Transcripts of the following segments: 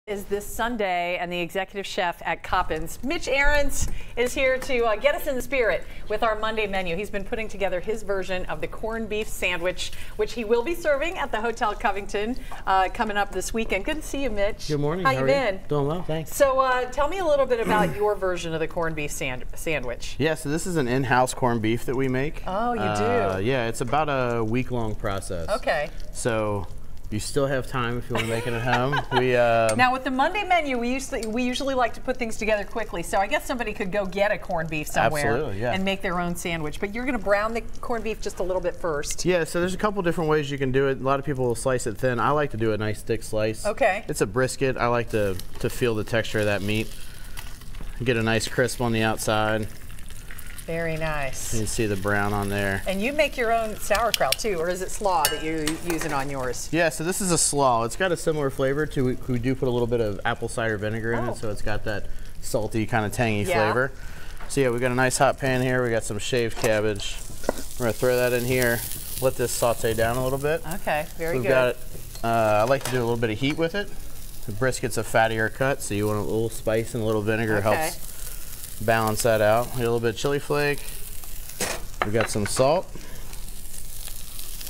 Is this Sunday, and the executive chef at Coppin's, Mitch Arens, is here to get us in the spirit with our Monday menu. He's been putting together his version of the corned beef sandwich, which he will be serving at the Hotel Covington coming up this weekend. Good to see you, Mitch. Good morning. How you been? Doing well, thanks. So tell me a little bit about your version of the corned beef sandwich. Yeah, so this is an in-house corned beef that we make. Oh, you do? Yeah, it's about a week-long process. Okay. So you still have time if you want to make it at home. Now with the Monday menu, we usually like to put things together quickly. So I guess somebody could go get a corned beef somewhere and make their own sandwich. But you're going to brown the corned beef just a little bit first. Yeah, so there's a couple different ways you can do it. A lot of people will slice it thin. I like to do a nice thick slice. Okay. It's a brisket. I like to feel the texture of that meat. Get a nice crisp on the outside. Very nice. You can see the brown on there. And you make your own sauerkraut too, or is it slaw that you're using on yours? Yeah, so this is a slaw. It's got a similar flavor to, we do put a little bit of apple cider vinegar in it, so it's got that salty, kind of tangy flavor. So yeah, we got a nice hot pan here. We got some shaved cabbage. We're gonna throw that in here, let this saute down a little bit. Okay, very good. We've got it, I like to do a little bit of heat with it. The brisket's a fattier cut, so you want a little spice and a little vinegar helps balance that out. A little bit of chili flake. We got some salt.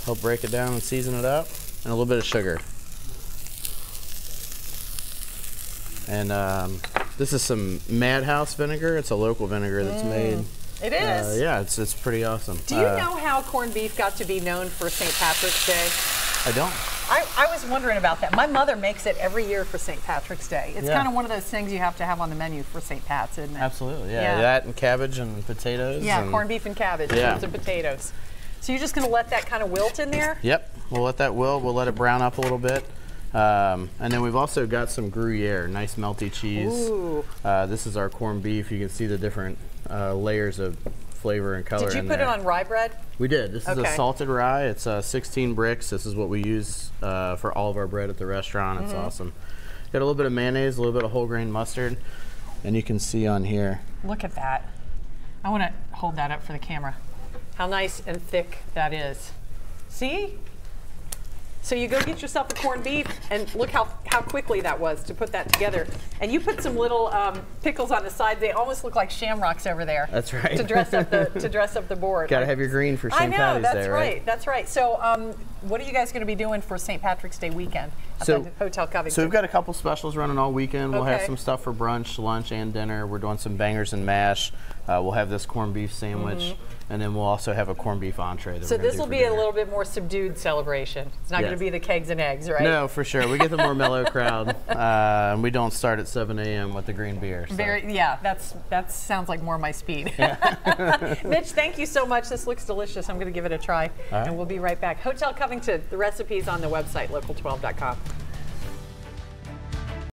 Help break it down and season it up. And a little bit of sugar. And this is some Madhouse vinegar. It's a local vinegar that's made. It is? Yeah, it's pretty awesome. Do you know how corned beef got to be known for St. Patrick's Day? I don't. I was wondering about that. My mother makes it every year for St. Patrick's Day. It's kind of one of those things you have to have on the menu for St. Pat's, isn't it? Absolutely, yeah. That and cabbage and potatoes. Yeah, corned beef and cabbage and potatoes. So you're just going to let that kind of wilt in there? Yep, we'll let that wilt. We'll let it brown up a little bit. And then we've also got some Gruyere, nice melty cheese. Ooh. This is our corned beef. You can see the different layers of flavor and color in there. Did you put it on rye bread? We did. This is a salted rye. It's 16 bricks. This is what we use for all of our bread at the restaurant. It's awesome. Got a little bit of mayonnaise, a little bit of whole grain mustard, and you can see on here. Look at that. I want to hold that up for the camera. How nice and thick that is. See? So you go get yourself a corned beef, and look how quickly that was to put that together. And you put some little pickles on the side. They almost look like shamrocks over there. That's right. To dress up the board. Got to have your green for St. Patty's Day, right? That's right. So what are you guys going to be doing for St. Patrick's Day weekend at the Hotel Covington? So we've got a couple specials running all weekend. We'll have some stuff for brunch, lunch, and dinner. We're doing some bangers and mash. We'll have this corned beef sandwich. And then we'll also have a corned beef entree. So this will be a little bit more subdued celebration. It's not going to be the kegs and eggs, right? No, for sure. We get the more mellow crowd. And we don't start at 7 a.m. with the green beer. So. That sounds like more my speed. Mitch, thank you so much. This looks delicious. I'm going to give it a try. And we'll be right back. Hotel Covington, the recipe's on the website, local12.com.